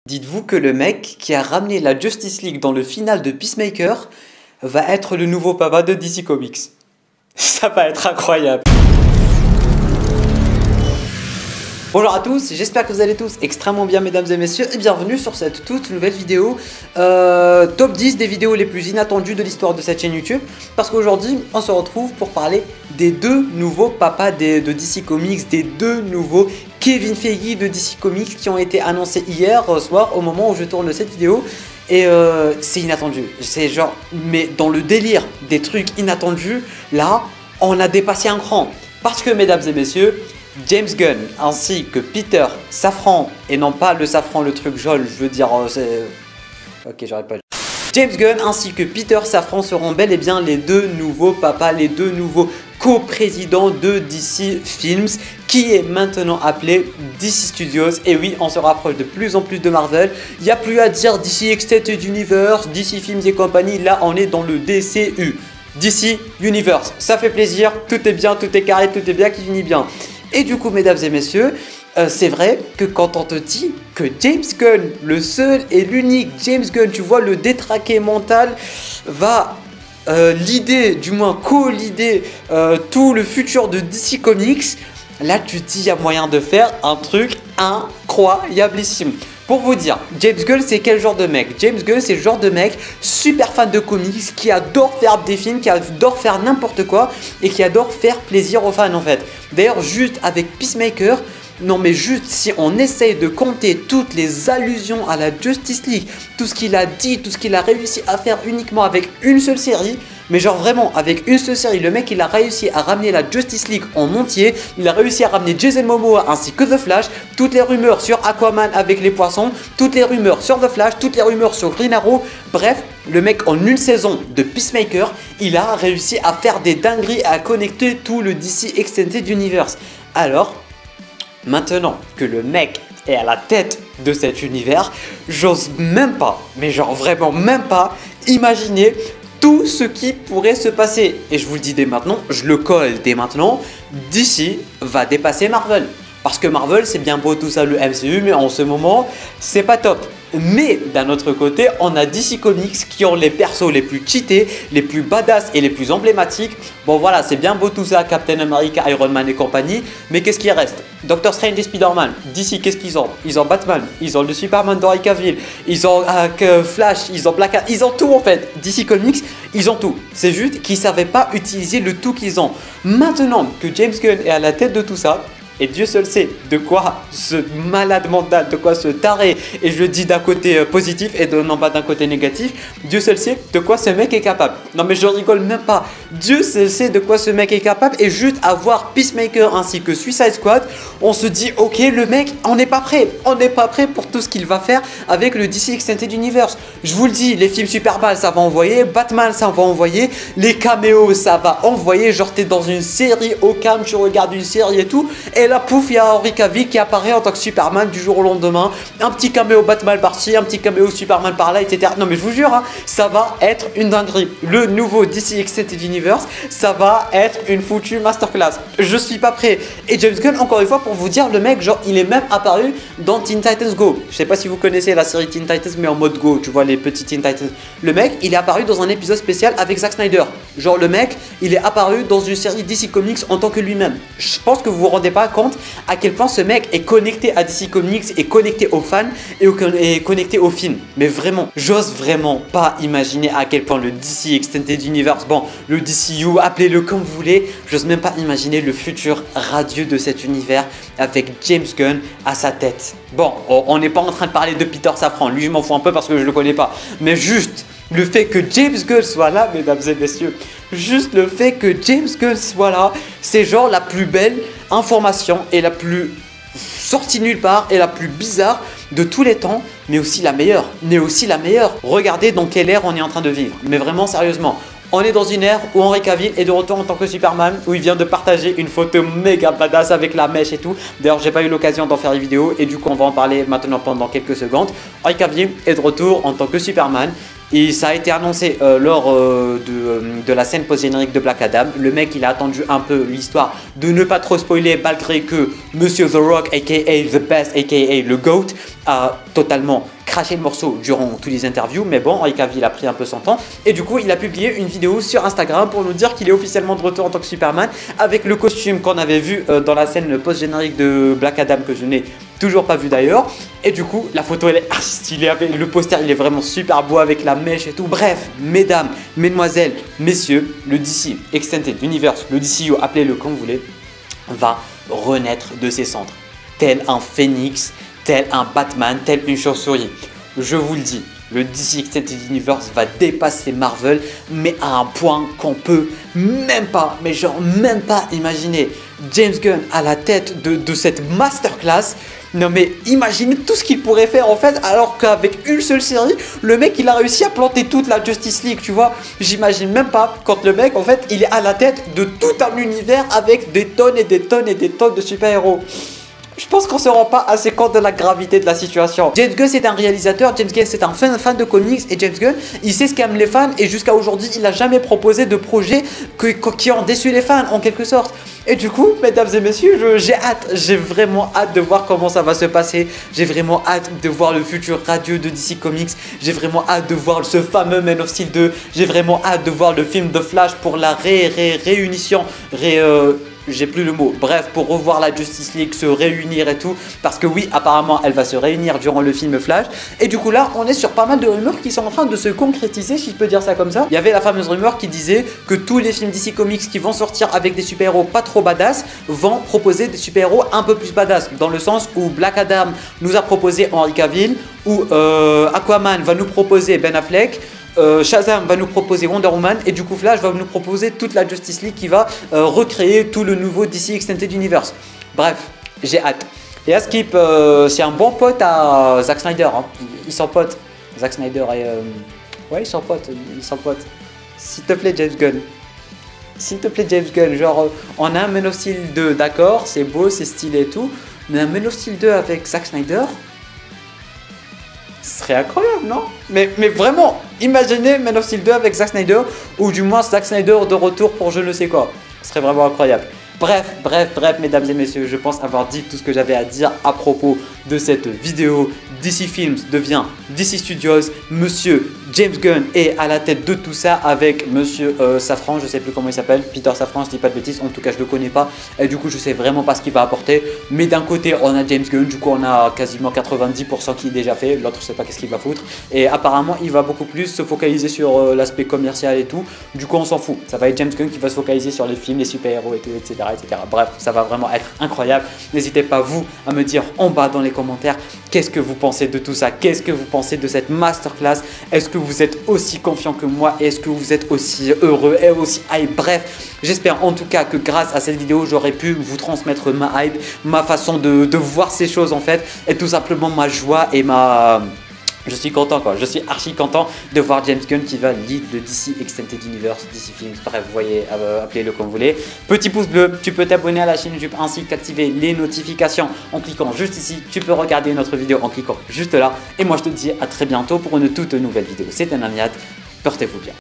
Dites-vous que le mec qui a ramené la Justice League dans le final de Peacemaker va être le nouveau papa de DC Comics. Ça va être incroyable. Bonjour à tous, j'espère que vous allez tous extrêmement bien mesdames et messieurs et bienvenue sur cette toute nouvelle vidéo top 10 des vidéos les plus inattendues de l'histoire de cette chaîne YouTube, parce qu'aujourd'hui on se retrouve pour parler des deux nouveaux papas de DC Comics, des deux nouveaux Kevin Feige de DC Comics qui ont été annoncés hier soir au moment où je tourne cette vidéo. Et c'est inattendu, c'est genre, mais dans le délire des trucs inattendus, là on a dépassé un cran, parce que mesdames et messieurs, James Gunn ainsi que Peter Safran, et non pas le safran, le truc jaune, je veux dire, ok, j'arrête pas. James Gunn ainsi que Peter Safran seront bel et bien les deux nouveaux papas, les deux nouveaux co-présidents de DC Films, qui est maintenant appelé DC Studios. Et oui, on se rapproche de plus en plus de Marvel. Il n'y a plus à dire DC Extended Universe, DC Films et compagnie. Là, on est dans le DCU, DC Universe. Ça fait plaisir, tout est bien, tout est carré, tout est bien, qui finit bien. Et du coup, mesdames et messieurs, c'est vrai que quand on te dit que James Gunn, le seul et l'unique James Gunn, tu vois, le détraqué mental, va l'idée, du moins co-l'idée, tout le futur de DC Comics, là tu te dis il y a moyen de faire un truc incroyablissime. Pour vous dire, James Gunn c'est quel genre de mec? James Gunn c'est le genre de mec super fan de comics, qui adore faire des films, qui adore faire n'importe quoi et qui adore faire plaisir aux fans en fait. D'ailleurs juste avec Peacemaker, non mais juste si on essaye de compter toutes les allusions à la Justice League, tout ce qu'il a dit, tout ce qu'il a réussi à faire uniquement avec une seule série, mais genre vraiment avec une seule série, le mec il a réussi à ramener la Justice League en entier, il a réussi à ramener Jason Momoa ainsi que The Flash, toutes les rumeurs sur Aquaman avec les poissons, toutes les rumeurs sur The Flash, toutes les rumeurs sur Green Arrow, bref, le mec en une saison de Peacemaker, il a réussi à faire des dingueries, à connecter tout le DC Extended Universe. Alors, maintenant que le mec est à la tête de cet univers, j'ose même pas, mais genre vraiment même pas, imaginer tout ce qui pourrait se passer. Et je vous le dis dès maintenant, je le colle dès maintenant, DC va dépasser Marvel. Parce que Marvel, c'est bien beau tout ça, le MCU, mais en ce moment, c'est pas top. Mais d'un autre côté, on a DC Comics qui ont les persos les plus cheatés, les plus badass et les plus emblématiques. Bon voilà, c'est bien beau tout ça, Captain America, Iron Man et compagnie, mais qu'est-ce qui reste? Doctor Strange et Spider-Man. DC, qu'est-ce qu'ils ont? Ils ont Batman, ils ont le Superman d'Henry Cavill, ils ont Flash, ils ont Black Adam, ils ont tout en fait. DC Comics, ils ont tout. C'est juste qu'ils ne savaient pas utiliser le tout qu'ils ont. Maintenant que James Gunn est à la tête de tout ça, et Dieu seul sait de quoi ce malade mental, de quoi ce taré, et je le dis d'un côté positif et non pas d'un côté négatif, Dieu seul sait de quoi ce mec est capable. Non mais je rigole même pas. Dieu seul sait de quoi ce mec est capable, et juste à voir Peacemaker ainsi que Suicide Squad, on se dit ok, le mec, on n'est pas prêt. On n'est pas prêt pour tout ce qu'il va faire avec le DC Extended Universe. Je vous le dis, les films Superman ça va envoyer, Batman ça va envoyer, les caméos ça va envoyer, genre t'es dans une série au calme, tu regardes une série et tout, et là pouf, il y a Henry Cavill qui apparaît en tant que Superman du jour au lendemain, un petit caméo Batman par-ci, un petit caméo Superman par-là, etc. Non mais je vous jure, hein, ça va être une dinguerie. Le nouveau DC Extended Universe, ça va être une foutue masterclass. Je suis pas prêt. Et James Gunn, encore une fois, pour vous dire, le mec, genre, il est même apparu dans Teen Titans Go. Je sais pas si vous connaissez la série Teen Titans, mais en mode Go, tu vois, les petits Teen Titans. Le mec, il est apparu dans un épisode spécial avec Zack Snyder. Genre, le mec, il est apparu dans une série DC Comics en tant que lui-même. Je pense que vous vous rendez pas compte à quel point ce mec est connecté à DC Comics, est connecté aux fans et connecté aux films. Mais vraiment, j'ose vraiment pas imaginer à quel point le DC Extended Universe, bon, le DCU, appelez-le comme vous voulez, j'ose même pas imaginer le futur radieux de cet univers avec James Gunn à sa tête. Bon, on n'est pas en train de parler de Peter Safran, lui je m'en fous un peu parce que je le connais pas, mais juste le fait que James Gunn soit là, mesdames et messieurs, juste le fait que James Gunn soit là, c'est genre la plus belle information et la plus sortie nulle part et la plus bizarre de tous les temps, mais aussi la meilleure. Regardez dans quelle ère on est en train de vivre. Mais vraiment sérieusement, on est dans une ère où Henry Cavill est de retour en tant que Superman, où il vient de partager une photo méga badass avec la mèche et tout. D'ailleurs, j'ai pas eu l'occasion d'en faire une vidéo et du coup, on va en parler maintenant pendant quelques secondes. Henry Cavill est de retour en tant que Superman. Et ça a été annoncé lors de la scène post-générique de Black Adam. Le mec, il a attendu un peu l'histoire de ne pas trop spoiler, malgré que Monsieur The Rock, aka The Best, aka le GOAT, a totalement craché le morceau durant toutes les interviews. Mais bon, Henry Cavill a pris un peu son temps. Et du coup, il a publié une vidéo sur Instagram pour nous dire qu'il est officiellement de retour en tant que Superman, avec le costume qu'on avait vu dans la scène post-générique de Black Adam, que je n'ai toujours pas vu d'ailleurs. Et du coup, la photo, elle est archi stylée. Le poster, il est vraiment super beau avec la mèche et tout. Bref, mesdames, mesdemoiselles, messieurs, le DC Extended Universe, le DCU, appelez-le comme vous voulez, va renaître de ses cendres. Tel un phénix, tel un Batman, tel une chauve-souris. Je vous le dis, le DC Extended Universe va dépasser Marvel, mais à un point qu'on peut même pas, mais genre même pas imaginer. James Gunn à la tête de cette masterclass. Non mais imaginez tout ce qu'il pourrait faire en fait, alors qu'avec une seule série, le mec il a réussi à planter toute la Justice League, tu vois. J'imagine même pas quand le mec en fait il est à la tête de tout un univers avec des tonnes et des tonnes et des tonnes de super-héros. Je pense qu'on se rend pas assez compte de la gravité de la situation. James Gunn c'est un réalisateur, James Gunn c'est un fan de comics, et James Gunn il sait ce qu'aiment les fans, et jusqu'à aujourd'hui il n'a jamais proposé de projet qui ont déçu les fans en quelque sorte. Et du coup, mesdames et messieurs, j'ai vraiment hâte de voir comment ça va se passer. J'ai vraiment hâte de voir le futur radieux de DC Comics. J'ai vraiment hâte de voir ce fameux Man of Steel 2. J'ai vraiment hâte de voir le film de Flash pour la réunition. J'ai plus le mot. Bref, pour revoir la Justice League se réunir et tout. Parce que oui, apparemment, elle va se réunir durant le film Flash. Et du coup, là, on est sur pas mal de rumeurs qui sont en train de se concrétiser, si je peux dire ça comme ça. Il y avait la fameuse rumeur qui disait que tous les films DC Comics qui vont sortir avec des super-héros pas trop badass vont proposer des super-héros un peu plus badass. Dans le sens où Black Adam nous a proposé Henry Cavill, ou Aquaman va nous proposer Ben Affleck. Shazam va nous proposer Wonder Woman, et du coup Flash va nous proposer toute la Justice League qui va recréer tout le nouveau DC Extended Universe. Bref, j'ai hâte. Et à Skip, c'est un bon pote à Zack Snyder, hein. Ils sont potes. Zack Snyder et... Ouais, ils sont potes, S'il te plaît James Gunn. S'il te plaît James Gunn, genre on a un Man of Steel 2, d'accord, c'est beau, c'est stylé et tout, mais un Man of Steel 2 avec Zack Snyder, ce serait incroyable, non? Mais vraiment, imaginez Man of Steel 2 avec Zack Snyder, ou du moins Zack Snyder de retour pour je ne sais quoi. Ce serait vraiment incroyable. Bref, mesdames et messieurs, je pense avoir dit tout ce que j'avais à dire à propos de cette vidéo. DC Films devient DC Studios. Monsieur James Gunn est à la tête de tout ça avec Monsieur Safran, je sais plus comment il s'appelle, Peter Safran, je dis pas de bêtises, en tout cas je le connais pas. Et du coup je sais vraiment pas ce qu'il va apporter. Mais d'un côté on a James Gunn, du coup on a quasiment 90% qui est déjà fait, l'autre je sais pas qu'est-ce qu'il va foutre. Et apparemment il va beaucoup plus se focaliser sur l'aspect commercial et tout. Du coup on s'en fout, ça va être James Gunn qui va se focaliser sur les films, les super-héros et tout, etc. Bref, ça va vraiment être incroyable. N'hésitez pas vous à me dire en bas dans les commentaires qu'est-ce que vous pensez de tout ça, qu'est-ce que vous pensez de cette masterclass. Est-ce que vous êtes aussi confiant que moi? Est-ce que vous êtes aussi heureux et aussi hype? Bref, j'espère en tout cas que grâce à cette vidéo j'aurais pu vous transmettre ma hype, ma façon de voir ces choses en fait, et tout simplement ma joie et ma... Je suis content quoi, je suis archi content de voir James Gunn qui va lead le DC Extended Universe, DC Films, bref, vous voyez, appelez-le comme vous voulez. Petit pouce bleu, tu peux t'abonner à la chaîne YouTube ainsi qu'activer les notifications en cliquant juste ici. Tu peux regarder notre vidéo en cliquant juste là. Et moi je te dis à très bientôt pour une toute nouvelle vidéo. C'était Namiad, portez-vous bien.